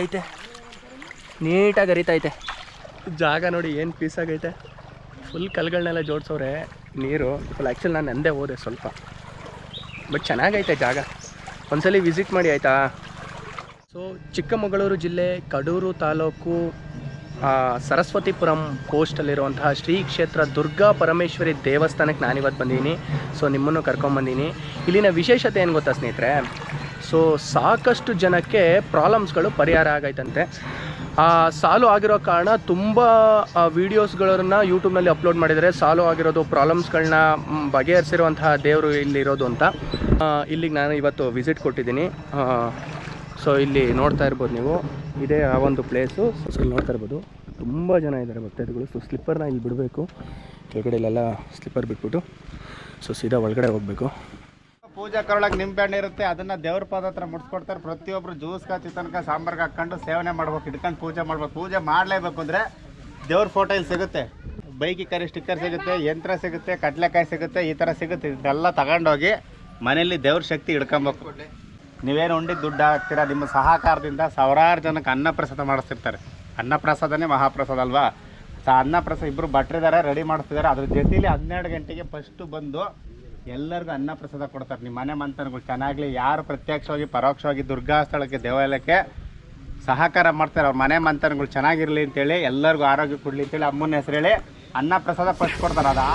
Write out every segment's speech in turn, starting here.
ಐತೆ ನೀಟಾಗಿ ಹರಿತೈತೆ ಜಾಗ ನೋಡಿ ಏನು ಪೀಸ್ ಆಗೈತೆ. ಫುಲ್ ಕಲ್ಗಳನ್ನೆಲ್ಲ ಜೋಡಿಸೋರೆ. ನೀರು ಫುಲ್ ಆ್ಯಕ್ಚುಲಿ ನಾನು ನಂದೇ ಹೋದೆ ಸ್ವಲ್ಪ, ಬಟ್ ಚೆನ್ನಾಗೈತೆ ಜಾಗ. ಒಂದ್ಸಲಿ ವಿಸಿಟ್ ಮಾಡಿ ಆಯಿತಾ. ಸೊ ಚಿಕ್ಕಮಗಳೂರು ಜಿಲ್ಲೆ ಕಡೂರು ತಾಲೂಕು ಸರಸ್ವತಿಪುರಂ ಪೋಸ್ಟಲ್ಲಿರುವಂತಹ ಶ್ರೀ ಕ್ಷೇತ್ರ ದುರ್ಗಾ ಪರಮೇಶ್ವರಿ ದೇವಸ್ಥಾನಕ್ಕೆ ನಾನಿವತ್ತು ಬಂದೀನಿ. ಸೊ ನಿಮ್ಮನ್ನು ಕರ್ಕೊಂಬಂದೀನಿ. ಇಲ್ಲಿನ ವಿಶೇಷತೆ ಏನು ಗೊತ್ತಾ ಸ್ನೇಹಿತರೆ, ಸೊ ಸಾಕಷ್ಟು ಜನಕ್ಕೆ ಪ್ರಾಬ್ಲಮ್ಸ್ಗಳು ಪರಿಹಾರ ಆಗೈತಂತೆ. ಸಾಲ್ವ್ ಆಗಿರೋ ಕಾರಣ ತುಂಬ ವೀಡಿಯೋಸ್ಗಳನ್ನ ಯೂಟ್ಯೂಬ್ನಲ್ಲಿ ಅಪ್ಲೋಡ್ ಮಾಡಿದರೆ ಸಾಲ್ವ್ ಆಗಿರೋದು ಪ್ರಾಬ್ಲಮ್ಸ್ಗಳನ್ನ ಬಗೆಹರಿಸಿರುವಂತಹ ದೇವರು ಇಲ್ಲಿರೋದು ಅಂತ. ಇಲ್ಲಿಗೆ ನಾನು ಇವತ್ತು ವಿಸಿಟ್ ಕೊಟ್ಟಿದ್ದೀನಿ. ಸೊ ಇಲ್ಲಿ ನೋಡ್ತಾ ಇರ್ಬೋದು ನೀವು, ಇದೇ ಆ ಒಂದು ಪ್ಲೇಸು. ಸೊ ಇಲ್ಲಿ ನೋಡ್ತಾ ಇರ್ಬೋದು ತುಂಬ ಜನ ಇದ್ದಾರೆ ಭಕ್ತಾದಿಗಳು. ಸೊ ಸ್ಲಿಪ್ಪರ್ನ ಇಲ್ಲಿ ಬಿಡಬೇಕು, ಕೆಳಗಡೆಯಲ್ಲೆಲ್ಲ ಸ್ಲಿಪ್ಪರ್ ಬಿಟ್ಬಿಟ್ಟು ಸೊ ಸೀದಾ ಒಳಗಡೆ ಹೋಗಬೇಕು. ಪೂಜಾ ಕರೊಳಗೆ ನಿಂಬೆಹಣ್ಣು ಇರುತ್ತೆ, ಅದನ್ನು ದೇವ್ರ ಪಾದ ಹತ್ರ ಮುಡ್ಸ್ಕೊಡ್ತಾರೆ. ಪ್ರತಿಯೊಬ್ಬರು ಜ್ಯೂಸ್ಗೆ ಚಿತ್ರಾನ್ನ ಸಾಂಬಾರ್ಗೆ ಹಾಕ್ಕೊಂಡು ಸೇವನೆ ಮಾಡ್ಬೇಕು, ಇಟ್ಕೊಂಡು ಪೂಜೆ ಮಾಡ್ಬೇಕು. ಪೂಜೆ ಮಾಡಲೇಬೇಕು ಅಂದರೆ ದೇವ್ರ ಫೋಟೋ ಇಲ್ಲಿ ಸಿಗುತ್ತೆ, ಬೈಕಿ ಕರಿ ಸ್ಟಿಕ್ಕರ್ ಸಿಗುತ್ತೆ, ಯಂತ್ರ ಸಿಗುತ್ತೆ, ಕಡಲೆಕಾಯಿ ಸಿಗುತ್ತೆ, ಈ ಥರ ಸಿಗುತ್ತೆ. ಇದೆಲ್ಲ ತಗೊಂಡೋಗಿ ಮನೆಯಲ್ಲಿ ದೇವ್ರ ಶಕ್ತಿ ಹಿಡ್ಕೊಬೇಕು. ನೀವೇನು ಉಂಡಿದ್ದು ದುಡ್ಡು ಹಾಕ್ತೀರಾ, ನಿಮ್ಮ ಸಹಕಾರದಿಂದ ಸಾವಿರಾರು ಜನಕ್ಕೆ ಅನ್ನಪ್ರಸಾದ ಮಾಡಿಸ್ತಿರ್ತಾರೆ. ಅನ್ನಪ್ರಸಾದನೇ ಮಹಾಪ್ರಸಾದ ಅಲ್ವಾ. ಅನ್ನಪ್ರಸಾದ ಇಬ್ಬರು ಭಟ್ರಿದ್ದಾರೆ, ರೆಡಿ ಮಾಡಿಸ್ತಿದ್ದಾರೆ. ಅದ್ರ ಜೊತೆಲಿ 12 ಗಂಟೆಗೆ ಫಸ್ಟು ಬಂದು ಎಲ್ಲರಿಗೂ ಅನ್ನಪ್ರಸಾದ ಕೊಡ್ತಾರೆ. ನಿಮ್ಮ ಮನೆ ಮಂತ್ರಗಳು ಚೆನ್ನಾಗಲಿ, ಯಾರು ಪ್ರತ್ಯಕ್ಷವಾಗಿ ಪರೋಕ್ಷವಾಗಿ ದುರ್ಗಾ ಸ್ಥಳಕ್ಕೆ ದೇವಾಲಯಕ್ಕೆ ಸಹಕಾರ ಮಾಡ್ತಾರೆ, ಅವ್ರ ಮನೆ ಮಂತ್ರಗಳು ಚೆನ್ನಾಗಿರಲಿ ಅಂತೇಳಿ, ಎಲ್ಲರಿಗೂ ಆರೋಗ್ಯ ಕೊಡಲಿ ಅಂತೇಳಿ ಅಮ್ಮನ ಹೆಸರು ಹೇಳಿ ಅನ್ನಪ್ರಸಾದ ಫಸ್ಟ್ ಕೊಡ್ತಾರೆ. ಅದಾ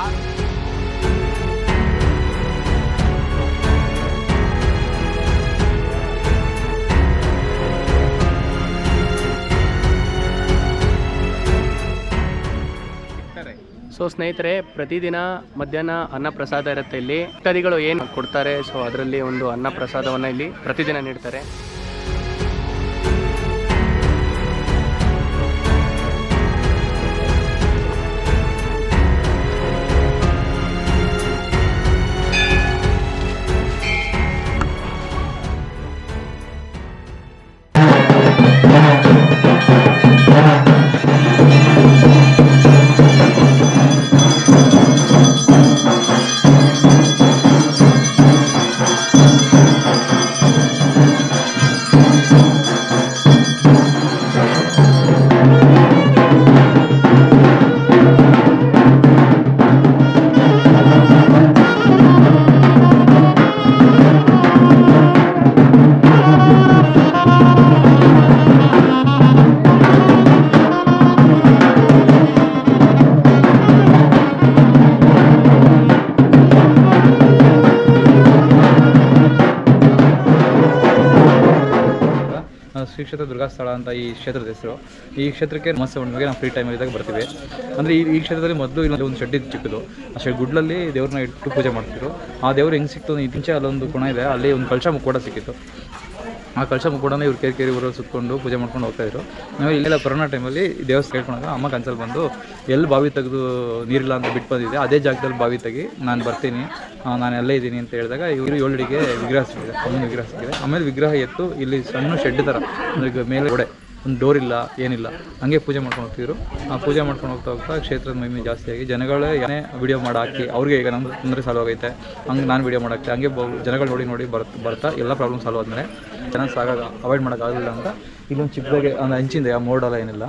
ಸೊ ಸ್ನೇಹಿತರೆ, ಪ್ರತಿದಿನ ಮಧ್ಯಾಹ್ನ ಅನ್ನ ಪ್ರಸಾದ ಇರುತ್ತೆ ಇಲ್ಲಿ. ಭಕ್ತಾದಿಗಳು ಏನು ಕೊಡ್ತಾರೆ, ಸೊ ಅದರಲ್ಲಿ ಒಂದು ಅನ್ನ ಪ್ರಸಾದವನ್ನು ಇಲ್ಲಿ ಪ್ರತಿದಿನ ನೀಡ್ತಾರೆ. ಶ್ರೀ ಕ್ಷೇತ್ರ ದುರ್ಗಾ ಸ್ಥಳ ಅಂತ ಈ ಕ್ಷೇತ್ರದ ಹೆಸರು. ಈ ಕ್ಷೇತ್ರಕ್ಕೆ ನಮಸ್ತೆ ಹುಣ್ಣಿಮೆಗೆ ನಾವು ಫ್ರೀ ಟೈಮಲ್ಲಿ ಇದ್ದಾಗ ಬರ್ತೀವಿ. ಅಂದರೆ ಈ ಕ್ಷೇತ್ರದಲ್ಲಿ ಮೊದಲು ಇಲ್ಲಿ ಒಂದು ಶೆಡ್ ಚಿಕ್ಕದು, ಆ ಶೆಡ್ ಗುಡ್ಲಲ್ಲಿ ದೇವ್ರನ್ನ ಇಟ್ಟು ಪೂಜೆ ಮಾಡ್ತಿದ್ರು. ಆ ದೇವ್ರು ಹೆಂಗೆ ಸಿಕ್ತು, ಇಂಚೆ ಅಲ್ಲೊಂದು ಕೋಣ ಇದೆ, ಅಲ್ಲಿ ಒಂದು ಕಳಶ ಮುಕ್ಕೋಡ ಸಿಕ್ಕಿತ್ತು. ಆ ಕಳಶ ಮುಕ್ಕೋಡನ ಇವ್ರು ಕೇರಿ ಊರಲ್ಲಿ ಸುತ್ತಕೊಂಡು ಪೂಜೆ ಮಾಡ್ಕೊಂಡು ಹೋಗ್ತಾಯಿದ್ರು. ನಾವು ಇಲ್ಲೆಲ್ಲ ಕೊರೋನಾ ಟೈಮಲ್ಲಿ ದೇವಸ್ಥಾನ ಕೇಳ್ಕೊಂಡಾಗ ಅಮ್ಮ ಕನ್ಸಲ್ಲಿ ಬಂದು ಎಲ್ಲಿ ಬಾವಿ ತೆಗೆದು ನೀರಿಲ್ಲ ಅಂತ ಬಿಟ್ಟು ಬಂದಿದೆ, ಅದೇ ಜಾಗದಲ್ಲಿ ಬಾವಿ ತೆಗಿ, ನಾನು ಬರ್ತೀನಿ, ನಾನು ಅಲ್ಲೇ ಇದ್ದೀನಿ ಅಂತ ಹೇಳಿದಾಗ ಇವರು 7 ಅಡಿಗೆ ವಿಗ್ರಹ ಸಿಕ್ಕಿದೆ, ಅಮ್ಮನ ವಿಗ್ರಹ ಸಿಕ್ಕಿದೆ. ಆಮೇಲೆ ವಿಗ್ರಹ ಎತ್ತು ಇಲ್ಲಿ ಸಣ್ಣ ಶೆಡ್ ಥರ, ಅಂದರೆ ಮೇಲೆ ಗೋಡೆ, ಒಂದು ಡೋರ್ ಇಲ್ಲ, ಏನಿಲ್ಲ, ಹಂಗೆ ಪೂಜೆ ಮಾಡ್ಕೊಂಡು ಹೋಗ್ತಿದ್ರು. ಆ ಪೂಜೆ ಮಾಡ್ಕೊಂಡು ಹೋಗ್ತಾ ಕ್ಷೇತ್ರದ ಮಹಿಮೆ ಜಾಸ್ತಿಯಾಗಿ ಜನಗಳೇ ಏನೇ ವಿಡಿಯೋ ಮಾಡಾಕಿ ಅವ್ರಿಗೆ ಈಗ ನಮ್ಗೆ ತೊಂದರೆ ಸಾಲ್ವ್ ಆಗೈತೆ, ಹಂಗೆ ನಾನು ವಿಡಿಯೋ ಮಾಡಾಕ್ತೆ, ಹಂಗೆ ಜನಗಳು ನೋಡಿ ಬರ್ತಾ ಎಲ್ಲ ಪ್ರಾಬ್ಲಮ್ ಸಾಲ್ವ್ ಆದಮೇಲೆ ಜನ ಅವಾಯ್ಡ್ ಮಾಡೋಕ್ಕಾಗಲಿಲ್ಲ ಅಂತ ಇಲ್ಲೊಂದು ಚಿಕ್ಕದಾಗಿ ಒಂದು ಹಂಚಿಂದ ಯಾವ ಮೋಡಲ್ಲ ಏನಿಲ್ಲ.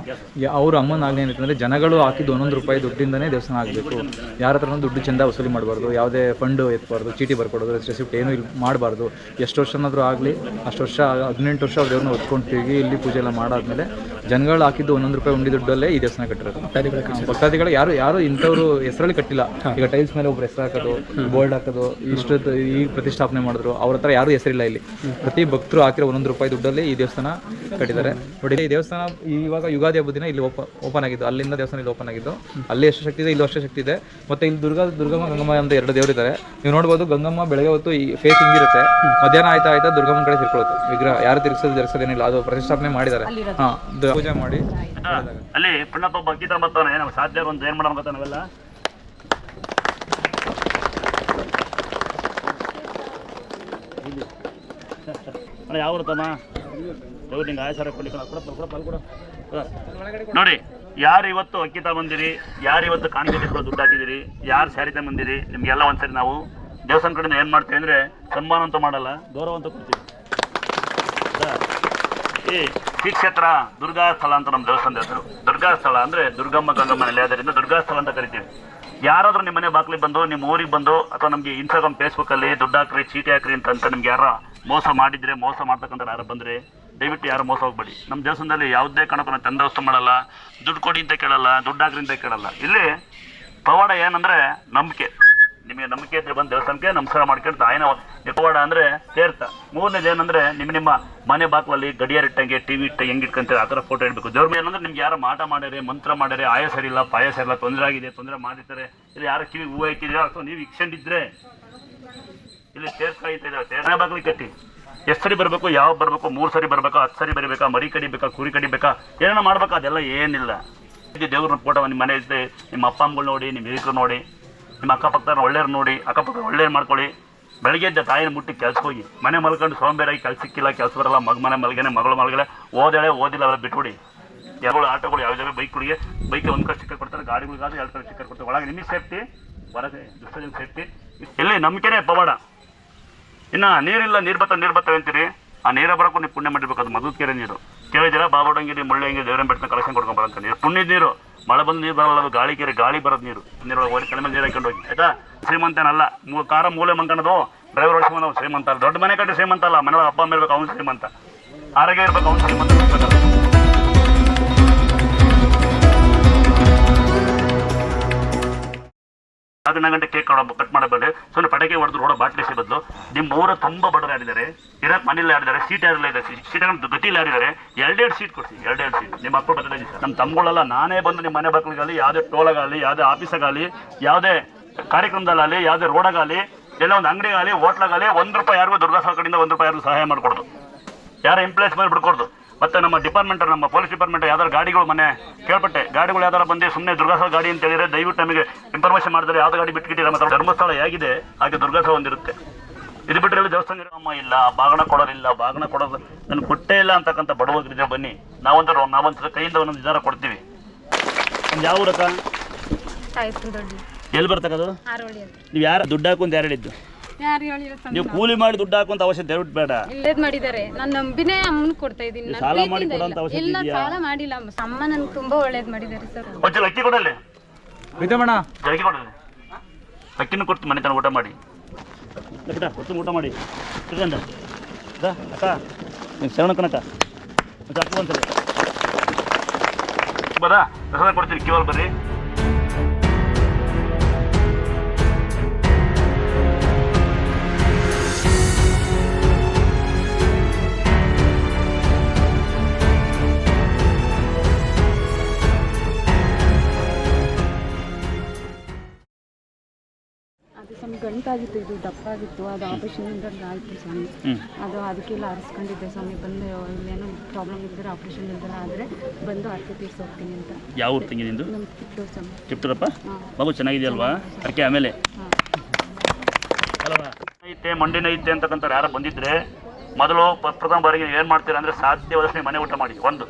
ಅವ್ರ ಅಮ್ಮನ ಆಜ್ಞೆ ಏನಿತ್ತಂದರೆ ಜನಗಳು ಹಾಕಿದ್ದು 11 ರೂಪಾಯಿ ದುಡ್ಡಿಂದನೇ ದೇವಸ್ಥಾನ ಆಗಬೇಕು, ಯಾರ ಹತ್ರನೂ ದುಡ್ಡು ಚೆಂದ ವಸೂಲಿ ಮಾಡಬಾರ್ದು, ಯಾವುದೇ ಫಂಡು ಎತ್ತಬಾರ್ದು, ಚೀಟಿ ಬರ್ಕೊಡೋದು, ರೆಸಿಪ್ಟ್ ಏನೂ ಇಲ್ಲಿ ಮಾಡಬಾರ್ದು. ಎಷ್ಟು ವರ್ಷನಾದರೂ ಆಗಲಿ, ಅಷ್ಟು ವರ್ಷ 18 ವರ್ಷ ಅವ್ರು ದೇವ್ರನ್ನ ಹೊತ್ಕೊಂಡು ತಿರುಗಿ ಇಲ್ಲಿ ಪೂಜೆ ಎಲ್ಲ ಮಾಡಾದ್ಮೇಲೆ ಜನಗಳು ಹಾಕಿದ್ದು 11 ರೂಪಾಯಿ ಉಂಡಿ ದುಡ್ಡಲ್ಲೇ ಈ ದೇವಸ್ಥಾನ ಕಟ್ಟಿರೋದು. ಭಕ್ತಾದಿಗಳು ಯಾರು ಇಂಥವ್ರು ಹೆಸರಲ್ಲಿ ಕಟ್ಟಿಲ್ಲ. ಈಗ ಟೈಲ್ಸ್ ಮೇಲೆ ಒಬ್ರು ಹೆಸರು ಹಾಕೋದು, ಬೋರ್ಡ್ ಹಾಕೋದು, ಇಷ್ಟು ಈ ಪ್ರತಿಷ್ಠಾಪನೆ ಮಾಡಿದ್ರು, ಅವ್ರ ಹತ್ರ ಯಾರೂ ಹೆಸರಿಲ್ಲ. ಇಲ್ಲಿ ಪ್ರತಿ ಭಕ್ತರು ಹಾಕಿರೋ 11 ರೂಪಾಯಿ ದುಡ್ಡಲ್ಲಿ ಈ ದೇವಸ್ಥಾನ ಕಟ್ಟಿದ್ದಾರೆ. ನೋಡಿ, ಈ ದೇವಸ್ಥಾನ ಇವಾಗ ಯುಗಾದಿ ಹಬ್ಬದ ದಿನ ಇಲ್ಲಿ ಓಪನ್ ಆಗಿದ್ದು, ಅಲ್ಲಿಂದ ದೇವಸ್ಥಾನ ಇಲ್ಲಿ ಓಪನ್ ಆಗಿದ್ದು. ಅಲ್ಲಿ ಎಷ್ಟು ಶಕ್ತಿ ಇದೆ, ಇಲ್ಲಿ ಅಷ್ಟೇ ಶಕ್ತಿ ಇದೆ. ಮತ್ತೆ ಇಲ್ಲಿ ದುರ್ಗಮ್ಮ ಗಂಗಮ್ಮ ಅಂತ 2 ದೇವರಿದ್ದಾರೆ. ನೀವು ನೋಡ್ಬೋದು, ಗಂಗಮ್ಮ ಬೆಳಗ್ಗೆ ಹೊತ್ತು ಈ ಫೇಸ್ ಹಿಂಗಿರುತ್ತೆ, ಮಧ್ಯಾಹ್ನ ಆಯ್ತಾ ದದುರ್ಗಮ್ಮನ ಕಡೆ ತಿರ್ಕೊಳ್ಳುತ್ತೆ ವಿಗ್ರಹ. ಯಾರು ತಿರ್ಸೋದೇನಿಲ್ಲ, ಅದು ಪ್ರತಿಷ್ಠಾಪನೆ ಮಾಡಿದ್ದಾರೆ. ಪೂಜೆ ಮಾಡಿ ಅಲ್ಲಿ ಪುಣ್ಣಪ್ಪ ಬಗ್ಗಿತ ಬರ್ತಾನೆ, ನಾವು ಸಾಧ್ಯ ಒಂದು ಏನ್ ಮಾಡೋಣ ಗೊತ್ತಾ ನಾವೆಲ್ಲ. ಯಾವ ತಮ್ಮ ದೇವ್ರು ನಿಂಗೆ ಆಯಸಾರ ಕೊಡಿ ಕೂಡ. ನೋಡಿ, ಯಾರು ಇವತ್ತು ಅಕ್ಕಿ ತಗೊಂಬಂದಿರಿ, ಯಾರು ಇವತ್ತು ಕಾಣಿಕೆ ದುಡ್ಡು ಹಾಕಿದಿರಿ, ಯಾರು ಸ್ಯಾರಿ ತಗೊಂಬಂದಿರಿ, ನಿಮಗೆಲ್ಲ ಒಂದ್ಸರಿ ನಾವು ದೇವಸ್ಥಾನ ಕಡೆಯಿಂದ ಏನು ಮಾಡ್ತೀವಿ ಅಂದರೆ ಸನ್ಮಾನ ಅಂತ ಮಾಡಲ್ಲ, ಗೌರವ ಅಂತ ಕೊಡ್ತೀವಿ. ಶ್ರೀ ಕ್ಷೇತ್ರ ದುರ್ಗಾ ಸ್ಥಳ ಅಂತ ನಮ್ಮ ದೇವಸ್ಥಾನದ ಹೆಸರು. ದುರ್ಗಾ ಸ್ಥಳ ಅಂದರೆ ದುರ್ಗಮ್ಮ ಗಂಗಮ್ಮ ನೆಲೆಯಾದ್ದರಿಂದ ದುರ್ಗಾ ಸ್ಥಳ ಅಂತ ಕರಿತೀವಿ. ಯಾರಾದರೂ ನಿಮ್ಮ ಮನೆ ಬಾಗಿಲಿಗೆ ಬಂದು ನಿಮ್ಮ ಊರಿಗೆ ಬಂದು ಅಥವಾ ನಮಗೆ ಇನ್ಸ್ಟಾಗ್ರಾಮ್ ಫೇಸ್ಬುಕ್ಕಲ್ಲಿ ದುಡ್ಡು ಹಾಕ್ರಿ ಚೀಟಿ ಹಾಕ್ರಿ ಅಂತ ನಿಮ್ಗೆ ಯಾರ ಮೋಸ ಮಾಡಿದರೆ ಮೋಸ ಮಾಡ್ತಕ್ಕಂಥ ಯಾರು ಬಂದರೆ ದಯವಿಟ್ಟು ಯಾರು ಮೋಸ ಹೋಗ್ಬೇಡಿ. ನಮ್ಮ ದೇವಸ್ಥಾನದಲ್ಲಿ ಯಾವುದೇ ಕಾರಣಕ್ಕೂ ನಾವು ಚಂದವಸ್ತು ಮಾಡಲ್ಲ, ದುಡ್ಡು ಕೊಡಿ ಅಂತ ಕೇಳಲ್ಲ, ದುಡ್ಡು ಹಾಕ್ರಿ ಅಂತ ಕೇಳಲ್ಲ. ಇಲ್ಲಿ ಪವಾಡ ಏನಂದರೆ ನಂಬಿಕೆ. ನಿಮಗೆ ನಂಬಿಕೆ ಇದ್ರೆ ಬಂದು ದೇವಸ್ಥಾನಕ್ಕೆ ನಮಸ್ಕಾರ ಮಾಡ್ಕೊಂಡು ಆಯ್ನ ಪವಾಡ ಅಂದರೆ ತೀರ್ಥ. ಮೂರನೇದು ಏನಂದರೆ ನಿಮ್ಮ ಮನೆ ಬಾಕ್ಲಲ್ಲಿ ಗಡಿಯಾರ ಇಟ್ಟಂಗೆ ಟಿ ವಿ ಇಟ್ಟ ಹೆಂಗೆ ಇಟ್ಕೊಂತೀರ ಆ ಥರ ಫೋಟೋ ಇಡಬೇಕು. ದೇವ್ರ ಮೇಲೆ ಏನಂದ್ರೆ ನಿಮ್ಗೆ ಯಾರು ಮಾಟ ಮಾಡ್ಯಾರೆ, ಮಂತ್ರ ಮಾಡ್ಯಾರೆ, ಆಯ ಸರಿಯಿಲ್ಲ, ಪಾಯ ಸರಿಯಿಲ್ಲ, ತೊಂದರೆ ಆಗಿದೆ, ತೊಂದರೆ ಮಾಡಿರ್ತಾರೆ, ಇಲ್ಲಿ ಯಾರು ಕಿವಿಗೆ ಹೂವು ಇಟ್ಟಿದ್ದೀರಾ ಅಥವಾ ನೀವು ಇಕ್ಕೊಂಡಿದ್ರೆ ಇಲ್ಲಿ ತೇರ್ಕಾಯಿ ತೇರ್ನ ಬಾಗ್ಲಿಗೆ ಕಟ್ಟಿ ಎಷ್ಟು ಸರಿ ಬರಬೇಕು, ಯಾವ ಬರಬೇಕು, 3 ಸರಿ ಬರಬೇಕಾ, 10 ಸರಿ ಬರಬೇಕಾ, ಮರಿ ಕಡಿಬೇಕಾ, ಕುರಿ ಕಡಿಬೇಕಾ, ಏನೇನೋ ಮಾಡ್ಬೇಕಾ, ಅದೆಲ್ಲ ಏನಿಲ್ಲ. ದೇವ್ರ ಫೋಟೋ ನಿಮ್ಮ ಮನೆ ಇದ್ದೆ ನಿಮ್ಮ ಅಪ್ಪ ಅಮ್ಮಗಳು ನೋಡಿ, ನಿಮ್ಮ ಹಿರಿಕರು ನೋಡಿ, ನಿಮ್ಮ ಅಕ್ಕಪಕ್ಕದ ಒಳ್ಳೆಯವ್ರು ನೋಡಿ, ಅಕ್ಕಪಕ್ಕ ಒಳ್ಳೆಯವ್ರು ಮಾಡ್ಕೊಳ್ಳಿ. ಬೆಳಗ್ಗೆ ಇದ್ದ ತಾಯಿನ ಮುಟ್ಟಿ ಕೆಲ್ಸಕ್ಕೆ ಹೋಗಿ, ಮನೆ ಮಲ್ಕೊಂಡು ಸೋಂಬೇರಾಗಿ ಕೆಲಸ ಸಿಕ್ಕಿಲ್ಲ, ಕೆಲಸ ಬರಲ್ಲ, ಮನೆ ಮಲಗೇನೆ, ಮಗಳು ಮಲಗಲೆ, ಓದಿಲ್ಲ ಅವೆಲ್ಲ ಬಿಟ್ಬಿಡಿ. ಯಾರು ಆಟೋಗಳು ಯಾವ ಜಾಗ ಬೈಕ್ಗಳಿಗೆ ಒಂದು ಕಡೆ ಸ್ಟಿಕ್ಕರ್ ಕೊಡ್ತಾರೆ, ಗಾಡಿಗಳಿಗಾದ್ರೆ 2 ಕಡೆ ಸ್ಟಿಕ್ಕರ್ ಕೊಡ್ತಾರೆ. ಒಳಗೆ ನಿಮಗೆ ಸೇಫ್ಟಿ, ಹೊರಗೆ ದುಷ್ಟಜನ ಸೇಫ್ಟಿ. ಇಲ್ಲಿ ನಂಬಿಕೆನೇ ಪವಾಡ. ಇನ್ನು ನೀರಿಲ್ಲ, ನೀರು ಬರ್ತವೆ ಅಂತೀರಿ, ಆ ನೀರ ಬರೋಕ್ಕೂ ನೀವು ಪುಣ್ಯ ಮಾಡಿರ್ಬೇಕು. ಅದು ಮಧು ಕೆರೆ ನೀರು ಕೇಳಿದಿರಾ, ಬಾಬಾಡಂಗಿರಿ ಮುಳ್ಳಂಗಿರಿ ದೇವರನ್ನ ಬೆಟ್ಟನ ಕಲೆಕ್ಷನ್ ಕೊಡ್ಕೊಂಡು ಬರೋಂಥ ನೀರು, ಪುಣ್ಯದ ನೀರು. ಮಳೆ ಬಂದು ನೀರು ಬರಲ್ಲ, ಅದು ಗಾಳಿ ಕೆರೆ, ಗಾಳಿ ಬರೋದು ನೀರೊಳಗೆ ಹೋಗಿ ಕಡಿಮೆ ನೀರು ಹಾಕೊಂಡು ಹೋಗಿ ಆಯ್ತಾ. ಶ್ರೀಮಂತನಲ್ಲ, ಕಾರ ಮೂಲೆ ಮಂಕಣದು ಡ್ರೈವರ್ ಹೊಡ್ಸ್ಕೊಂಡು ಅವ್ನು ಶ್ರೀಮಂತ ಅಲ್ಲ. ದೊಡ್ಡ ಮನೆ ಕಟ್ಟಿ ಶ್ರೀಮಂತ ಅಲ್ಲ, ಮನೆ ಹಬ್ಬ ಇರ್ಬೇಕು ಅವ್ನು ಶ್ರೀಮಂತ, ಆರೋಗ್ಯ ಇರ್ಬೇಕು ಅವ್ನು ಶ್ರೀಮಂತ. ಅದನ್ನ ಗಂಟೆ ಕೇಕ್ ಕಟ್ ಮಾಡಬೇಡಿ, ಸುಮ್ಮನೆ ಪಟಾಕಿ ಹೊಡೆದು ರೋಡ ಬಾಟ್ಲಿ ಬದಲು. ನಿಮ್ಮ ಊರ ತುಂಬ ಬಡವರು ಯಾರಿದ್ದಾರೆ, ಇರಕ್ಕೆ ಮನೇಲಿ ಯಾರಿದ್ದಾರೆ, ಸೀಟ್ ಯಾರೆಲ್ಲ ಇದೆ, ಸೀಟ್ ಗತಿಯಲ್ಲಿ ಯಾರಿದ್ದಾರೆ, 2 ಸೀಟ್ ಕೊಡಿಸಿ, 2 ಸೀಟ್. ನಿಮ್ಮ ಮಕ್ಕಳು ಬರ್ತದೆ ಸರ್, ನಮ್ಮ ತಮ್ಮಗಳೆಲ್ಲ ನಾನೇ ಬಂದು ನಿಮ್ಮ ಮನೆ ಬಾಗಿಲಿಗಾಗಲಿ, ಯಾವುದೇ ಟೋಲಾಗಲಿ, ಯಾವುದೇ ಆಫೀಸಾಗಲಿ, ಯಾವುದೇ ಕಾರ್ಯಕ್ರಮದಲ್ಲಾಗಲಿ, ಯಾವುದೇ ರೋಡಾಗಲಿ, ಎಲ್ಲ ಒಂದು ಅಂಗಡಿಗಾಗಲಿ, ಹೋಟ್ಲಾಗಲಿ, ₹1 ಯಾರಿಗೂ ದುರ್ಗಾಸ್ಥಳ ಕಡೆಯಿಂದ ₹1 ಯಾರಿಗೂ ಸಹಾಯ ಮಾಡಿಕೊಡೋದು, ಯಾರು ಎಂಪ್ಲಾಯ್ಸ್ ಮೇಲೆ ಬಿಡ್ಕೊಡ್ದು. ಮತ್ತು ನಮ್ಮ ಡಿಪಾರ್ಟ್ಮೆಂಟ್, ನಮ್ಮ ಪೊಲೀಸ್ ಡಿಪಾರ್ಟ್ಮೆಂಟ್ ಯಾವ್ದಾರು ಗಾಡಿಗಳು ಮನೆ ಕೇಳ್ಪಟ್ಟೆ, ಗಾಡಿಗಳು ಯಾವ್ದಾರು ಬಂದು ಸುಮ್ಮನೆ ದುರ್ಗಾಸ್ಥಳ ಗಾಡಿ ಅಂತ ಹೇಳಿದ್ರೆ ದಯವಿಟ್ಟು ನಮಗೆ ಇನ್ಫಾರ್ಮೇಷನ್ ಮಾಡಿದ್ರೆ ಯಾವ್ದು ಗಾಡಿ ಬಿಟ್ಕಿಟ್ಟಿಲ್ಲ. ಮತ್ತು ಧರ್ಮಸ್ಥಳ ಹೇಗಿದೆ ಹಾಗೆ ದುರ್ಗಾಸ್ಥಳ ಒಂದಿರುತ್ತೆ. ಇದು ಬಿಟ್ಟರೆ ದೇವಸ್ಥಾನ ಅಮ್ಮ ಇಲ್ಲ, ಬಾಗಣ ಕೊಡೋದಿಲ್ಲ, ಬಾಗಣ ಕೊಡೋದು ನನಗೆ ಕೊಟ್ಟೇ ಇಲ್ಲ ಅಂತಕ್ಕಂಥ ಬಡವರಿದ್ರೆ ಬನ್ನಿ, ನಾವೊಂದು ಕೈಯಿಂದ ಒಂದೊಂದು ವಿಚಾರ ಕೊಡ್ತೀವಿ. ಒಂದು ಯಾವ ಊರಕ್ಕ, ಎಲ್ಲಿ ಬರ್ತಕ್ಕದು? ನೀವು ಯಾರು ದುಡ್ಡು ಹಾಕು ಅಂತ ಯಾರು ಹೇಳಿದ್ದು? ನೀವು ಕೂಲಿ ಮಾಡಿ ದುಡ್ಡು ಹಾಕುವಂತ ಅವಶ್ಯಕತೆ ದಯವಿಟ್ಟು ಬೇಡ. ಇಲ್ಲೇದ್ ಮಾಡಿದ್ದಾರೆ, ನಾನು ನಂಬಿನೇ ಅಮ್ಮನ ಕೊಡ್ತಾ ಇದ್ದೀನಿ. ಸಾಲ ಮಾಡಿ ಕೊಡುವಂತ ಅವಶ್ಯಕತೆ ಇಲ್ಲ, ಸಾಲ ಮಾಡಿಲ್ಲ, ಅಮ್ಮ ನನ್ಗೆ ತುಂಬಾ ಒಳ್ಳೇದ್ ಮಾಡಿದ್ದಾರೆ ಸರ್. ಒಂಚೂರು ಅಕ್ಕಿ ಕೊಡಲ್ಲ, ಅಕ್ಕಿ ಕೊಡಲ್ಲ, ಅಕ್ಕಿನೂ ಕೊಡ್ತು ಮನೆ ತನಕ ಊಟ ಮಾಡಿ ಬಿಟ್ಟ, ಊಟ ಮಾಡಿ ಅಕ್ಕ ಶರಣ ಕನಕ ಅಕ್ಕ ಒಂದ್ಸಲ ಬರಾ ಪ್ರಸಾದ ಕೊಡ್ತೀನಿ, ಕೇವಲ್ ಬರ್ರಿ. ಸ್ವಾಮಿ ಗಂಟಾಗಿತ್ತು, ಇದು ದಪ್ಪ ಆಗಿತ್ತು, ಅದು ಆಪರೇಷನ್ ಆಯಿತು ಸ್ವಾಮಿ. ಅದು ಅದಕ್ಕೆಲ್ಲ ಆರಿಸ್ಕೊಂಡಿದ್ದೆ ಸ್ವಾಮಿ, ಬಂದು ಇಲ್ಲೇನೋ ಪ್ರಾಬ್ಲಮ್ ಇದ್ದರೆ ಆಪರೇಷನ್ ಇಲ್ದಲ್ಲ ಆದರೆ ಬಂದು ಅರ್ಕೆ ತೀರ್ಸಿ ಹೋಗ್ತೀನಿ ಅಂತ. ಯಾವ ಊರು ತಂಗಿ ನಿಂದು? ನಮ್ಮ ಕಿತ್ತೂರು ಸ್ವಾಮಿ. ಕಿತ್ತೂರಪ್ಪ ಬಾಬು ಚೆನ್ನಾಗಿದೆಯಲ್ವಾ? ಅರ್ಕೆ ಆಮೇಲೆ ಅಲ್ವಾ ಐತೆ ಮಂಡಿನ ಐತೆ ಅಂತಕ್ಕಂಥ ಯಾರು ಬಂದಿದ್ರೆ ಮೊದಲು ಪ್ರಥಮ ಬಾರಿಗೆ ಏನು ಮಾಡ್ತೀರಾ ಅಂದರೆ ಸಾಧ್ಯವಾದಷ್ಟು ಮನೆ ಊಟ ಮಾಡಿ. ಒಂದು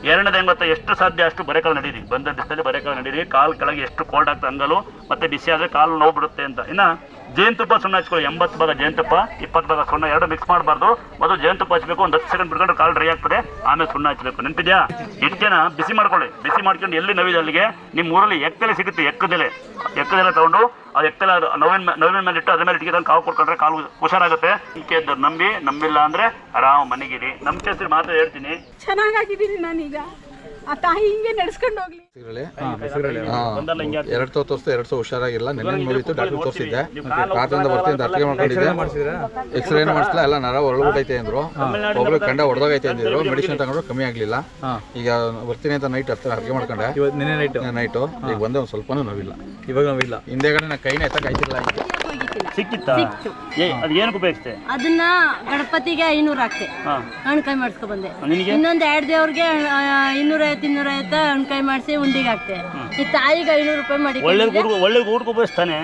ಎರಡನೇದು ಹೆಂಗೆ ಗೊತ್ತಾ, ಎಷ್ಟು ಸಾಧ್ಯ ಅಷ್ಟು ಬರೆಕಾಲು ನಡೀರಿ, ಬಂದ ಬಿಸಿಲಲ್ಲಿ ಬರೆಕಾಲು ನಡೀರಿ, ಕಾಲು ಕೆಳಗೆ ಎಷ್ಟು ಕೋಲ್ಡ್ ಆಗ್ತದೆ ಹಂಗಲು, ಮತ್ತೆ ಬಿಸಿ ಆದರೆ ಕಾಲು ನೋವು ಬಿಡುತ್ತೆ ಅಂತ. ಇನ್ನು ಜೇನುತುಪ್ಪ ಸುಣ್ಣ ಹಚ್ಕೊಳ್ಳಿ, 80 ಭಾಗ ಜೇನುತುಪ್ಪ 20 ಭಾಗ ಸುಣ್ಣ, 2 ಮಿಕ್ಸ್ ಮಾಡಬಾರ್ದು. ಮೊದಲು ಜೇನುತುಪ್ಪ ಹಚ್ಚಬೇಕು, ಒಂದು 10 ಸೆಕೆಂಡ್ ಬಿಟ್ಕೊಂಡು ಕಾಲು ಡ್ರೈ ಆಗ್ತದೆ, ಆಮೇಲೆ ಸುಣ್ಣ ಹಚ್ಚಬೇಕು. ನೆನಪಿದ್ಯಾ? ಹಿಟ್ಟಿನ ಬಿಸಿ ಮಾಡ್ಕೊಳ್ಳಿ, ಬಿಸಿ ಮಾಡ್ಕೊಂಡು ಎಲ್ಲಿ ನೋವಿದೆ ಅಲ್ಲಿಗೆ ನಿಮ್ಮ ಊರಲ್ಲಿ ಎಕ್ಕದೆಲೆ ಸಿಗುತ್ತೆ, ಎಕ್ಕದೆಲೆ ತೊಗೊಂಡು ಆ ಎಕ್ಕದೆಲೆ ನೋವಿನ ಮೇಲೆ ಇಟ್ಟು ಅದ್ರ ಮೇಲೆ ಇಟ್ಕೊಂಡು ಕಾವು ಕೊಡ್ಕೊಂಡ್ರೆ ಕಾಲು ಹುಷಾರಾಗುತ್ತೆ. ಇಂಕೆ ನಂಬಿಲ್ಲ ಅಂದರೆ ಆರಾಮ ಮನೆಗಿರಿ. ನಂಬಿಕೆ ಹೆಸರು ಮಾತ್ರ ಹೇಳ್ತೀನಿ, ಚೆನ್ನಾಗಿದ್ದೀನಿ ನಾನೀಗ. ಆ ತಾಯಿ ಹಿಂಗೆ ನಡೆಸ್ಕೊಂಡು ಹೋಗ್ಲಿ. 2 ತೋರಿಸ್ದೆ, 2 ಹುಷಾರಾಗಿಲ್ಲ. ನೆನ್ನೆ ಮುಗಿತು, ಡಾಕ್ಟರ್ ತೋರಿಸಿದ್ದೆ, ಕಾರಿಂದ ಬರ್ತೀನಿ ಅಂತ ಅರ್ಕೆ ಮಾಡ್ಕೊಂಡಿದ್ದೆ. ಎಕ್ಸ್ರೇ ಮಾಡಿಸ್ಲಾ, ಎಲ್ಲ ನರ ಹೊರಳ್ಬಿಟ್ಟೈತೆ ಅಂದ್ರು, ಒಬ್ರು ಕಂಡ ಹೊಡೆದೋಗೈತೆ ಅಂದಿದ್ರು. ಮೆಡಿಸಿನ್ ತಗೊಂಡ್ರು ಕಮ್ಮಿ ಆಗ್ಲಿಲ್ಲ. ಈಗ ಬರ್ತೀನಿ ಅಂತ ನೈಟ್ ಅರ್ಕೆ ಮಾಡ್ಕೊಂಡೆ, ನೈಟು ಈಗ ಬಂದೆ. ಒಂದು ಸ್ವಲ್ಪನೂ ನೋವಿಲ್ಲ, ಇವಾಗ ನೋವಿಲ್ಲ. ಹಿಂದೆಗಡೆ ನನ್ನ ಕೈನ ಎತ್ತಕ್ಕಾಯ್ತಿಲ್ಲ. ಸಿಕ್ಕಿತ್ತಾ? ಅದು ಏನಕ್ಕೆ ಉಪಯೋಗಿಸ್ತೆ? ಅದನ್ನ ಗಣಪತಿಗೆ 500 ಹಾಕ್ತೆ, ಹಣ್ಕಾಯಿ ಮಾಡಿಸ್ಕೊ ಬಂದೆ. ಇನ್ನೊಂದು 2 ದೇವ್ರಿಗೆ 250 ಹಣ್ಕಾಯಿ ಮಾಡಿಸಿ ಉಂಡಿಗೆ ಹಾಕ್ತೆ. ಈ ತಾಯಿಗೆ 500 ರೂಪಾಯಿ ಮಾಡಿ ಒಳ್ಳೆ ಊಟಕ್ಕೆ ಉಪಯೋಗಿಸ್ತಾನೆ.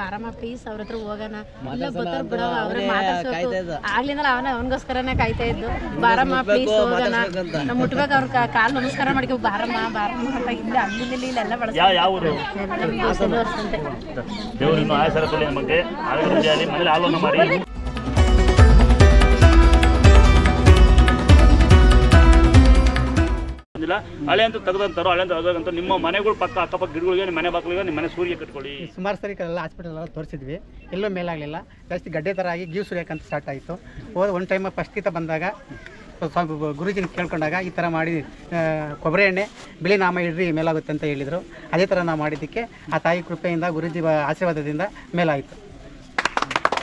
ಬಾರಮ್ಮ ಪ್ಲೀಸ್, ಅವ್ರ ಹತ್ರ ಹೋಗೋಣ. ಇಲ್ಲ ಬರ್ತಾರ ಬಿಡ, ಅವ್ರೆ ಮಾತಾಡ್ಸೋದು ಆಗ್ಲಿಂದ ಅವನಿಗೋಸ್ಕರನೇ ಕಾಯ್ತಾ ಇದ್ದು. ಬಾರಮ್ಮ ಪ್ಲೀಸ್ ಹೋಗೋಣ, ನಾವು ಮುಟ್ಬೇಕು, ಅವ್ರ ಕಾಲು ನಮಸ್ಕಾರ ಮಾಡ್ಕೊ. ಬಾರಮ್ಮ ಅಂತ ಇಲ್ಲ, ಅಲ್ಲಿ ಇಲ್ಲೆಲ್ಲ ಬಳಸ. ದೇವರನ್ನು ಆಯಸರ ಬಗ್ಗೆ ಮನೇಲಿ ಆಲೋಚನೆ ಮಾಡಿ ಇಲ್ಲ. ಹಳೆ ಅಂತ ತೆಗೆದಂತಾರೋ ಹಳೆ ಅಂತ ತೆಗೆದಂತ ನಿಮ್ಮ ಮನೆಗಳು ಪಕ್ಕ ಅಕ್ಕಪಕ್ಕ ಗಿಡಗಳಿಗೆ ನಿಮ್ಮ ಮನೆ ಬಾಗಿಲಿಗೆ ನಿಮ್ಮ ಮನೆ ಸೂರ್ಯ ಕಟ್ಕೊಳ್ಳಿ. ಸುಮಾರು ಸರಿ ಎಲ್ಲ ಹಾಸ್ಪಿಟಲ್ ಎಲ್ಲ ತೋರಿಸಿದ್ವಿ, ಎಲ್ಲೂ ಮೇಲಾಗಲಿಲ್ಲ. ಜಾಸ್ತಿ ಗಡ್ಡೆ ಥರ ಆಗಿ ಗೀವು ಸುರಿಯೋಕ್ಕಂತ ಸ್ಟಾರ್ಟ್ ಆಯಿತು. ಒಂದು ಟೈಮ್ ಫಸ್ಟ್ ಕಿತ ಬಂದಾಗ ಸ್ವಲ್ಪ ಗುರುಜಿನ ಕೇಳ್ಕೊಂಡಾಗ ಈ ಥರ ಮಾಡಿ ಕೊಬ್ಬರಿ ಎಣ್ಣೆ ಬಿಳಿ ನಾಮ ಇಡ್ರಿ ಮೇಲಾಗುತ್ತೆ ಅಂತ ಹೇಳಿದರು. ಅದೇ ಥರ ನಾವು ಮಾಡಿದ್ದಕ್ಕೆ ಆ ತಾಯಿ ಕೃಪೆಯಿಂದ ಗುರುಜಿ ಆಶೀರ್ವಾದದಿಂದ ಮೇಲಾಯಿತು.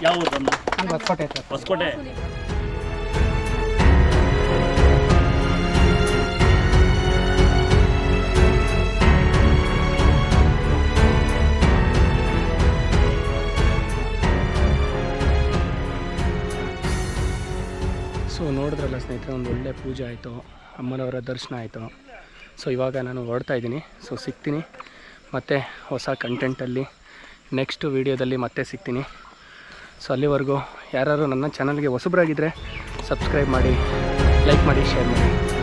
ಯಾವ ಊರು ತಮ್ಮ? ನಮ್ಗೆ ಹೊಸಕೋಟೆ ಸರ್. ಹೊಸಕೋಟೆ. ಸೊ ನೋಡಿದ್ರಲ್ಲ ಸ್ನೇಹಿತರೆ, ಒಂದು ಒಳ್ಳೆ ಪೂಜೆ ಆಯಿತು, ಅಮ್ಮನವರ ದರ್ಶನ ಆಯಿತು. ಸೊ ಇವಾಗ ನಾನು ಹೊರಡ್ತಾ ಇದ್ದೀನಿ. ಸೊ ಸಿಗ್ತೀನಿ ಮತ್ತು ಹೊಸ ಕಂಟೆಂಟಲ್ಲಿ ನೆಕ್ಸ್ಟ್ ವೀಡಿಯೋದಲ್ಲಿ ಮತ್ತೆ ಸಿಗ್ತೀನಿ. ಸೊ ಅಲ್ಲಿವರೆಗೂ ಯಾರು ನನ್ನ ಚಾನಲ್ಗೆ ಹೊಸಬ್ರಾಗಿದ್ದರೆ ಸಬ್ಸ್ಕ್ರೈಬ್ ಮಾಡಿ, ಲೈಕ್ ಮಾಡಿ, ಶೇರ್ ಮಾಡಿ.